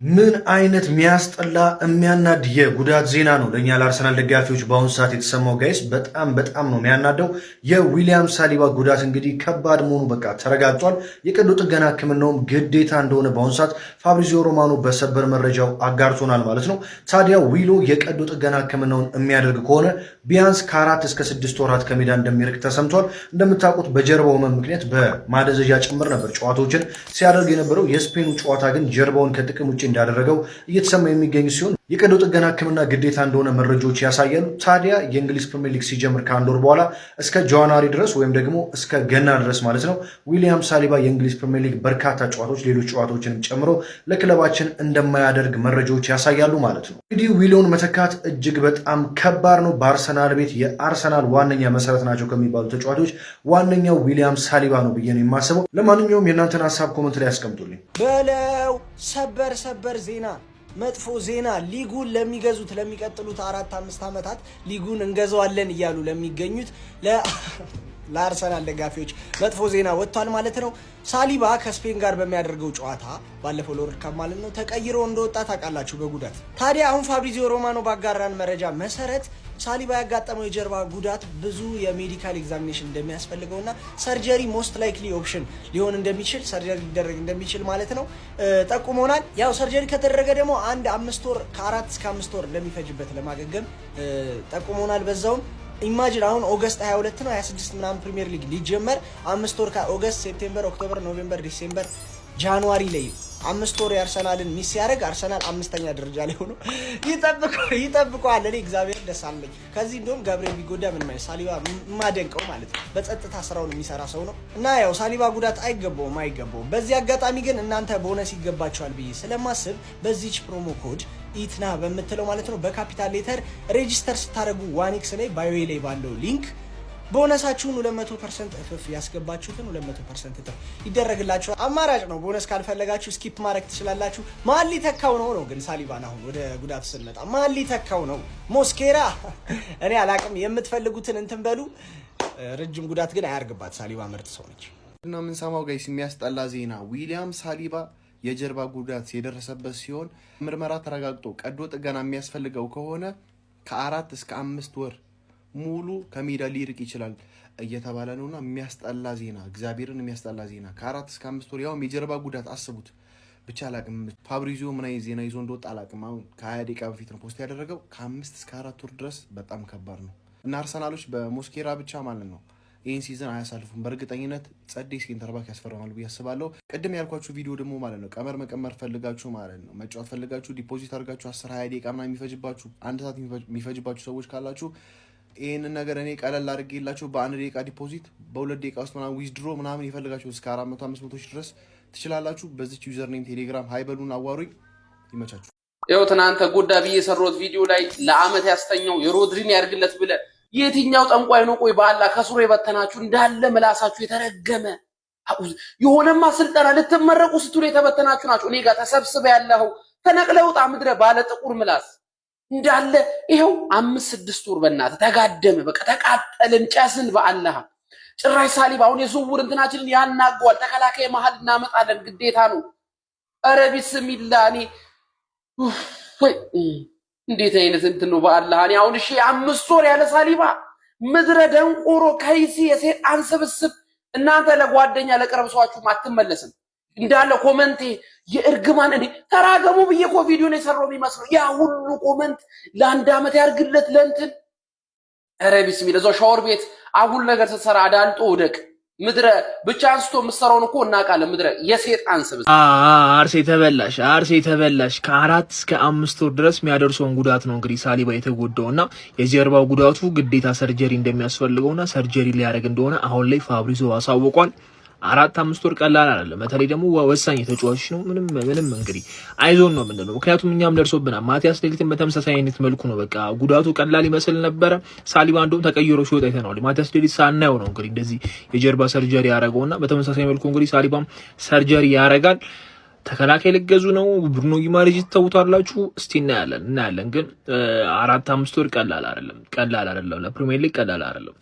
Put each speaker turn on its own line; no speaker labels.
ምን አይነት ሚያስጠላ የሚያናድ የጉዳት ዜና ነው ለኛ ለአርሰናል ደጋፊዎች በአሁኑ ሰዓት የተሰማው ጋይስ። በጣም ነው የሚያናደው። የዊሊያም ሳሊባ ጉዳት እንግዲህ ከባድ መሆኑ በቃ ተረጋግጧል። የቀዶ ጥገና ሕክምናውም ግዴታ እንደሆነ በአሁኑ ሰዓት ፋብሪዚዮ ሮማኖ በሰበር መረጃው አጋርቶናል ማለት ነው። ታዲያ ዊሎ የቀዶ ጥገና ሕክምናውን የሚያደርግ ከሆነ ቢያንስ ከ4 እስከ 6 ወራት ከሜዳ እንደሚርቅ ተሰምቷል። እንደምታውቁት በጀርባው ህመም ምክንያት በማደዘዣ ጭምር ነበር ጨዋታዎችን ሲያደርግ የነበረው። የስፔኑ ጨዋታ ግን ጀርባውን ከጥቅም ውጭ እንዳደረገው እየተሰማ የሚገኝ ሲሆን የቀዶ ጥገና ሕክምና ግዴታ እንደሆነ መረጃዎች ያሳያሉ። ታዲያ የእንግሊዝ ፕሪሚየር ሊግ ሲጀምር ከአንድ ወር በኋላ እስከ ጃንዋሪ ድረስ ወይም ደግሞ እስከ ገና ድረስ ማለት ነው ዊሊያም ሳሊባ የእንግሊዝ ፕሪሚየር ሊግ በርካታ ጨዋታዎች ሌሎች ጨዋታዎችንም ጨምሮ ለክለባችን እንደማያደርግ መረጃዎች ያሳያሉ ማለት ነው። እንግዲህ ዊሊዮን መተካት እጅግ በጣም ከባድ ነው። በአርሰናል ቤት የአርሰናል ዋነኛ መሰረት ናቸው ከሚባሉ ተጫዋቾች ዋነኛው ዊሊያም ሳሊባ ነው ብዬ ነው የማስበው። ለማንኛውም የእናንተን ሀሳብ ኮመንት ላይ ያስቀምጡልኝ።
በለው ሰበር ዜና መጥፎ ዜና ሊጉን ለሚገዙት ለሚቀጥሉት 4-5 ዓመታት ሊጉን እንገዛዋለን እያሉ ለሚገኙት ለአርሰናል ደጋፊዎች መጥፎ ዜና ወጥቷል ማለት ነው። ሳሊባ ከስፔን ጋር በሚያደርገው ጨዋታ ባለፈው ለወርልድ ካፕ ማለት ነው ተቀይሮ እንደወጣ ታውቃላችሁ በጉዳት። ታዲያ አሁን ፋብሪዚዮ ሮማኖ ባጋራን መረጃ መሰረት ሳሊባ ያጋጠመው የጀርባ ጉዳት ብዙ የሜዲካል ኤግዛሚኔሽን እንደሚያስፈልገውና ሰርጀሪ ሞስት ላይክሊ ኦፕሽን ሊሆን እንደሚችል ሰርጀሪ ሊደረግ እንደሚችል ማለት ነው ጠቁሞናል። ያው ሰርጀሪ ከተደረገ ደግሞ ከ4 እስከ 5 ወር እንደሚፈጅበት ለማገገም ጠቁሞናል። በዛውም ኢማጂን አሁን ኦገስት 22 ነው 26 ምናምን ፕሪሚየር ሊግ ሊጀመር 5 ወር ኦገስት፣ ሴፕቴምበር፣ ኦክቶበር፣ ኖቬምበር፣ ዲሴምበር፣ ጃንዋሪ ላይ 5 ወር የአርሰናልን ሚስ ያደርግ አርሰናል 5ኛ ደረጃ ላይ ሆኖ ይጠብቀዋል። እኔ እግዚአብሔር ደስ አለኝ። ከዚህ እንደውም ገብርኤል ቢጎዳ ምን ማለት ሳሊባ ማደንቀው ማለት ነው። በጸጥታ ስራውን የሚሰራ ሰው ነው እና ያው ሳሊባ ጉዳት አይገባውም። በዚህ አጋጣሚ ግን እናንተ ቦነስ ይገባቸዋል ብዬ ስለማስብ በዚች ፕሮሞ ኮድ ኢትና በምትለው ማለት ነው በካፒታል ሌተር ሬጂስተር ስታደርጉ ዋኒክስ ላይ ባዮ ላይ ባለው ሊንክ ቦነሳችሁን 200% እፍፍ ያስገባችሁትን 200% እጥፍ ይደረግላችኋል። አማራጭ ነው። ቦነስ ካልፈለጋችሁ ስኪፕ ማድረግ ትችላላችሁ። ማን ሊተካው ነው ግን ሳሊባን አሁን ወደ ጉዳት ስንመጣ ማን ሊተካው ነው? ሞስኬራ እኔ አላቅም። የምትፈልጉትን እንትን በሉ። ረጅም ጉዳት ግን አያርግባት። ሳሊባ ምርጥ ሰው ነች።
እና ምን ሰማው ጋይስ የሚያስጠላ ዜና ዊሊያም ሳሊባ የጀርባ ጉዳት የደረሰበት ሲሆን ምርመራ ተረጋግጦ ቀዶ ጥገና የሚያስፈልገው ከሆነ ከ4 እስከ 5 ወር ሙሉ ከሜዳ ሊርቅ ይችላል እየተባለ ነውና የሚያስጠላ ዜና፣ እግዚአብሔርን የሚያስጠላ ዜና። ከ4 እስከ 5 ወር ያውም የጀርባ ጉዳት አስቡት። ብቻ አላቅም ፋብሪዚዮ ምን አይነት ዜና ይዞ እንደወጣ አላቅም። አሁን ከ20 ደቂቃ በፊት ነው ፖስት ያደረገው። ከ5 እስከ 4 ወር ድረስ በጣም ከባድ ነው እና አርሰናሎች በሞስኬራ ብቻ ማለት ነው ይህን ሲዝን አያሳልፉም። በእርግጠኝነት ጸዴ ሴንተር ባክ ያስፈርማሉ ብዬ አስባለሁ። ቅድም ያልኳችሁ ቪዲዮ ደግሞ ማለት ነው ቀመር መቀመር ፈልጋችሁ ማለት ነው መጫወት ፈልጋችሁ ዲፖዚት አድርጋችሁ 10-20 ደቂቃ ምናምን የሚፈጅባችሁ 1 ሰዓት የሚፈጅባችሁ ሰዎች ካላችሁ ይህንን ነገር እኔ ቀለል አድርጌላችሁ በ1 ደቂቃ ዲፖዚት በ2 ደቂቃ ውስጥ ምናምን ዊዝድሮ ምናምን ይፈልጋችሁ እስከ 400-500 ድረስ ትችላላችሁ። በዚች ዩዘር ኔም ቴሌግራም ሃይበሉን አዋሩኝ። ይመቻችሁ።
ይኸው ትናንተ ጎዳ ብዬ የሰራሁት ቪዲዮ ላይ ለአመት ያስተኛው የሮድሪን ያርግለት ብለ የትኛው ጠንቋይ ነው? ቆይ በአላ ከስሮ የበተናችሁ እንዳለ ምላሳችሁ የተረገመ የሆነማ ስልጠና ልትመረቁ ስትሉ የተበተናችሁ ናችሁ። እኔ ጋር ተሰብስበ ያለው ተነቅለውጣ ምድረ ባለ ጥቁር ምላስ እንዳለ ይሄው 5-6 ወር በእናተ ተጋደመ። በቃ ተቃጠልን፣ ጨስን። በአላህ ጭራሽ ሳሊባ አሁን የዝውውር እንትናችንን ያናጓል። ተከላካይ መሀል እናመጣለን ግዴታ ነው። ኧረ ቢስሚላህ እኔ ወይ እንዴት አይነት እንትን ነው በአላህ። እኔ አሁን እሺ 5 ወር ያለ ሳሊባ ምድረ ደንቆሮ ከይሲ የሰይጣን ስብስብ። እናንተ ለጓደኛ ለቅርብ ሰዋችሁ አትመለስም እንዳለ ኮመንት የእርግማን እንዴ ተራገሙ ብዬ እኮ ቪዲዮ ነው የሰራው የሚመስለው። ያ ሁሉ ኮመንት ለ1 አመት ያርግለት ለእንትን። ኧረ ቢስሚላህ እዛው ሻወር ቤት አጉል ነገር ስትሰራ አዳልጦ ወደቅ። ምድረ ብቻ አንስቶ የምትሰራውን እኮ እናውቃለን። ምድረ የሰይጣን ስብስብ።
አርሴ ተበላሽ። ከ4 እስከ 5 ወር ድረስ የሚያደርሰውን ጉዳት ነው እንግዲህ ሳሊባ የተጎዳውና የጀርባው ጉዳቱ ግዴታ ሰርጀሪ እንደሚያስፈልገውና ሰርጀሪ ሊያደርግ እንደሆነ አሁን ላይ ፋብሪዚዮ አሳውቋል። 4-5 ወር ቀላል አይደለም። በተለይ ደግሞ ወሳኝ ተጫዋች ነው። ምንም እንግዲህ አይዞን ነው የምንለው። ምክንያቱም እኛም ደርሶብናል። ማቲያስ ዴሊትን በተመሳሳይ አይነት መልኩ ነው በቃ ጉዳቱ ቀላል ይመስል ነበረ። ሳሊባ እንደውም ተቀይሮ ሲወጣ አይተናል። ማቲያስ ዴሊት ሳናየው ነው እንግዲህ እንደዚህ የጀርባ ሰርጀሪ ያደረገውና በተመሳሳይ መልኩ እንግዲህ ሳሊባም ሰርጀሪ ያደርጋል። ተከላካይ ልገዙ ነው ብሩኖ ጊማሬጅ ተውታላችሁ። እስቲ እናያለን። ግን 4-5 ወር ቀላል አይደለም። ለፕሪሚየር ሊግ ቀላል አይደለም።